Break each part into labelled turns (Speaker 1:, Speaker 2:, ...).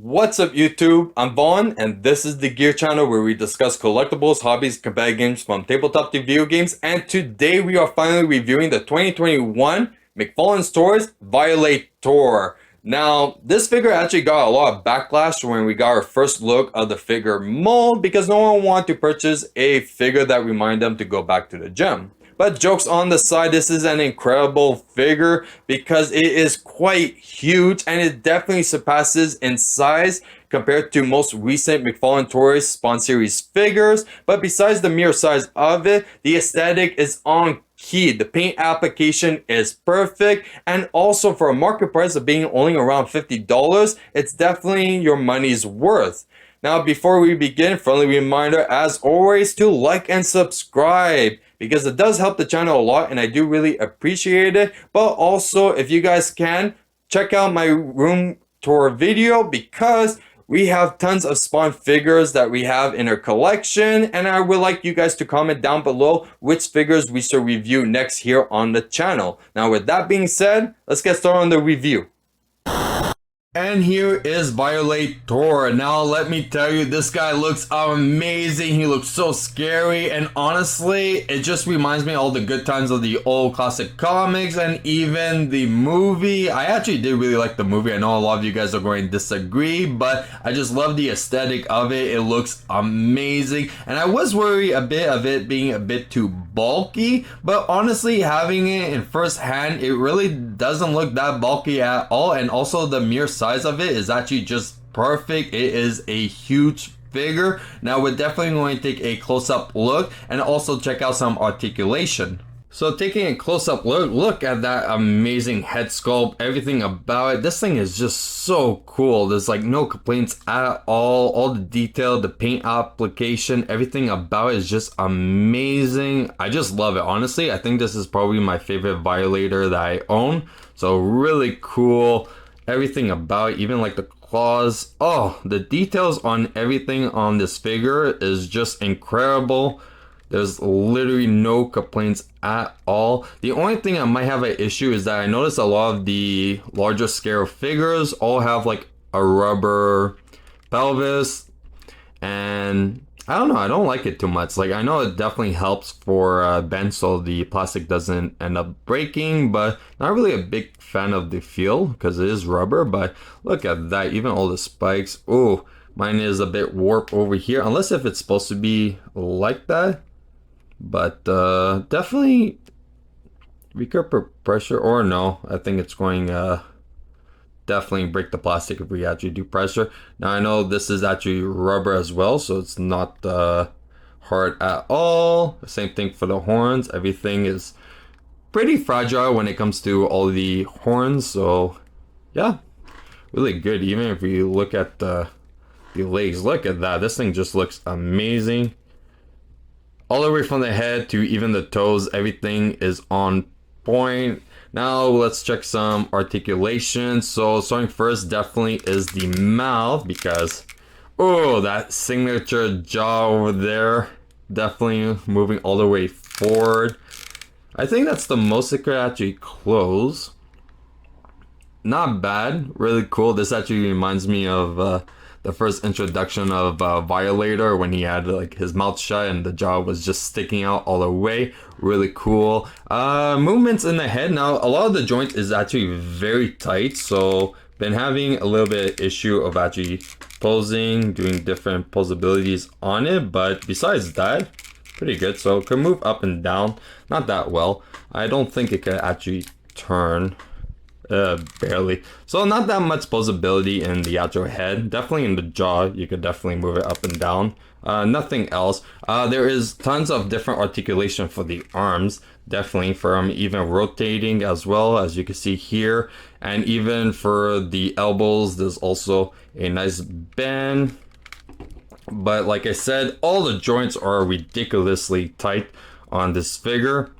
Speaker 1: What's up YouTube? I'm Vaughn and this is the Gear channel where we discuss collectibles, hobbies, competitive games from tabletop to video games, and today we are finally reviewing the 2021 McFarlane Toys Violator. Now, this figure actually got a lot of backlash when we got our first look of the figure mold because no one wanted to purchase a figure that reminded them to go back to the gym. But jokes on the side, this is an incredible figure because it is quite huge and it definitely surpasses in size compared to most recent McFarlane Toys Spawn Series figures. But besides the mere size of it, the aesthetic is on key. The paint application is perfect, and also for a market price of being only around $50, it's definitely your money's worth. Now, before we begin, friendly reminder as always to like and subscribe because it does help the channel a lot and I do really appreciate it. But also, if you guys can, check out my room tour video because we have tons of Spawn figures that we have in our collection, and I would like you guys to comment down below which figures we should review next here on the channel. Now, with that being said, let's get started on the review. And here is Violator. Now let me tell you, this guy looks amazing. He looks so scary, and honestly, it just reminds me of all the good times of the old classic comics and even the movie. I actually did really like the movie. I know a lot of you guys are going to disagree, but I just love the aesthetic of it. It looks amazing, and I was worried a bit of it being a bit too bulky, but honestly, having it in first hand, it really doesn't look that bulky at all, and also the mere size of it is actually just perfect. It is a huge figure. Now we're definitely going to take a close-up look and also check out some articulation. So taking a close-up look at that amazing head sculpt, everything about it, this thing is just so cool. There's like no complaints at all the detail, the paint application, everything about it is just amazing. I just love it. Honestly, I think this is probably my favorite Violator that I own. So really cool. Everything about it, even like the claws. Oh, the details on everything on this figure is just incredible. There's literally no complaints at all. The only thing I might have an issue is that I noticed a lot of the larger scale figures all have like a rubber pelvis, and I don't know, I don't like it too much. Like, I know it definitely helps for bend so the plastic doesn't end up breaking, but not really a big fan of the feel because it is rubber. But look at that, even all the spikes. Oh, mine is a bit warped over here, unless if it's supposed to be like that. But definitely recur pressure, or no, I think it's going definitely break the plastic if we actually do pressure. Now I know this is actually rubber as well, so it's not hard at all. Same thing for the horns. Everything is pretty fragile when it comes to all the horns, so yeah, really good. Even if you look at the legs, look at that, this thing just looks amazing. All the way from the head to even the toes, everything is on point. Now let's check some articulation. So starting first definitely is the mouth, because oh, that signature jaw over there, definitely moving all the way forward. I think that's the most it could actually close. Not bad, really cool. This actually reminds me of the first introduction of Violator, when he had like his mouth shut and the jaw was just sticking out all the way. Really cool. Movements in the head. Now a lot of the joint is actually very tight, so been having a little bit of issue of actually posing, doing different posabilities on it, but besides that, pretty good. So it can move up and down, not that well. I don't think it could actually turn. Barely. So not that much posability in the actual head. Definitely in the jaw, you could definitely move it up and down. Nothing else. There is tons of different articulation for the arms, definitely, from even rotating as well, as you can see here, and even for the elbows, there's also a nice bend. But like I said, all the joints are ridiculously tight on this figure,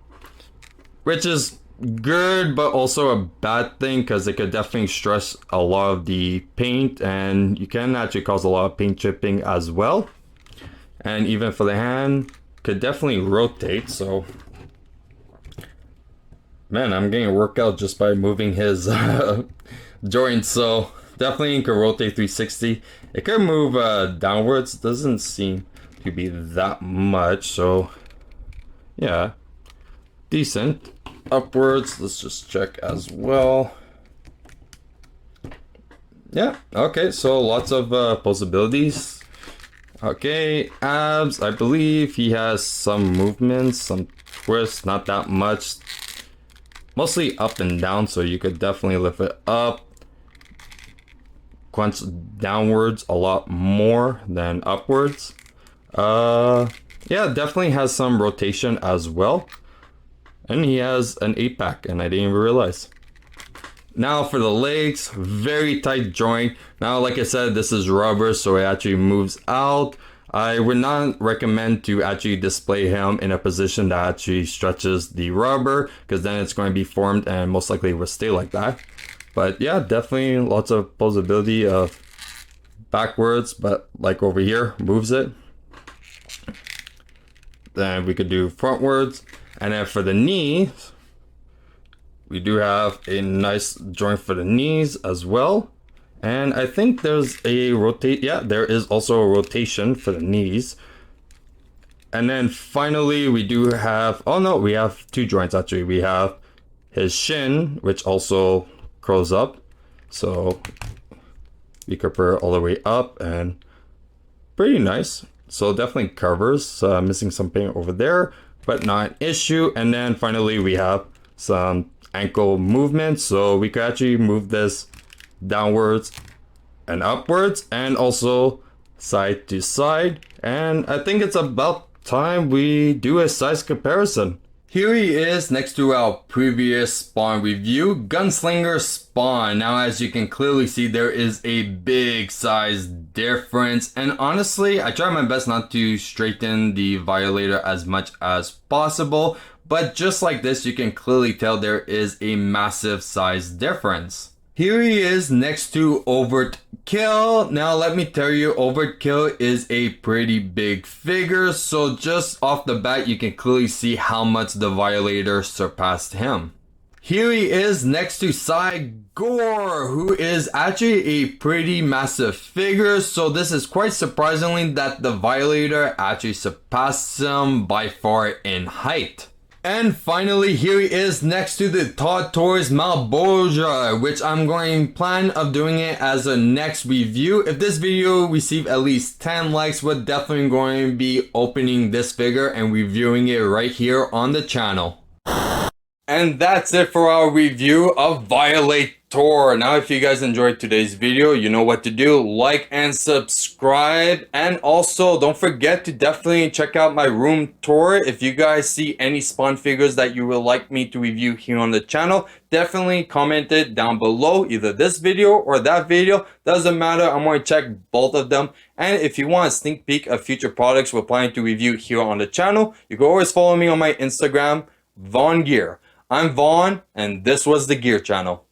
Speaker 1: which is good, but also a bad thing because it could definitely stress a lot of the paint, and you can actually cause a lot of paint chipping as well. And even for the hand, could definitely rotate. So man, I'm getting a workout just by moving his joints, so definitely can rotate 360. It can move downwards. Doesn't seem to be that much, so yeah, decent. Upwards, let's just check as well. Yeah, okay, so lots of possibilities. Okay, abs, I believe he has some movements, some twists, not that much. Mostly up and down, so you could definitely lift it up. Crunch downwards a lot more than upwards. Yeah, definitely has some rotation as well. And he has an 8-pack, and I didn't even realize. Now for the legs, very tight joint. Now, like I said, this is rubber, so it actually moves out. I would not recommend to actually display him in a position that actually stretches the rubber, because then it's going to be formed and most likely will stay like that. But yeah, definitely lots of possibility of backwards, but like over here, moves it. Then we could do frontwards. And then for the knees, we do have a nice joint for the knees as well. And I think there's a rotate. Yeah, there is also a rotation for the knees. And then finally, we do have, oh no, we have two joints actually. We have his shin, which also curls up. So we could put it all the way up and pretty nice. So definitely covers, missing some paint over there, but not an issue. And then finally we have some ankle movement, so we could actually move this downwards and upwards and also side to side. And I think it's about time we do a size comparison. Here he is next to our previous Spawn review, Gunslinger Spawn. Now as you can clearly see, there is a big size difference, and honestly I try my best not to straighten the Violator as much as possible, but just like this you can clearly tell there is a massive size difference. Here he is next to Overkill. Now let me tell you, Overkill is a pretty big figure, so just off the bat you can clearly see how much the Violator surpassed him. Here he is next to Gore, who is actually a pretty massive figure, so this is quite surprisingly that the Violator actually surpassed him by far in height. And finally, here he is next to the Todd Toys Malbolgia, which I'm going plan of doing it as a next review. If this video receives at least 10 likes, we're definitely going to be opening this figure and reviewing it right here on the channel. And that's it for our review of Violator. Now, if you guys enjoyed today's video, you know what to do. Like and subscribe. And also, don't forget to definitely check out my room tour. If you guys see any Spawn figures that you would like me to review here on the channel, definitely comment it down below. Either this video or that video. Doesn't matter. I'm going to check both of them. And if you want a sneak peek of future products we're planning to review here on the channel, you can always follow me on my Instagram, VaughnGear. I'm Vaughn, and this was the Gear Channel.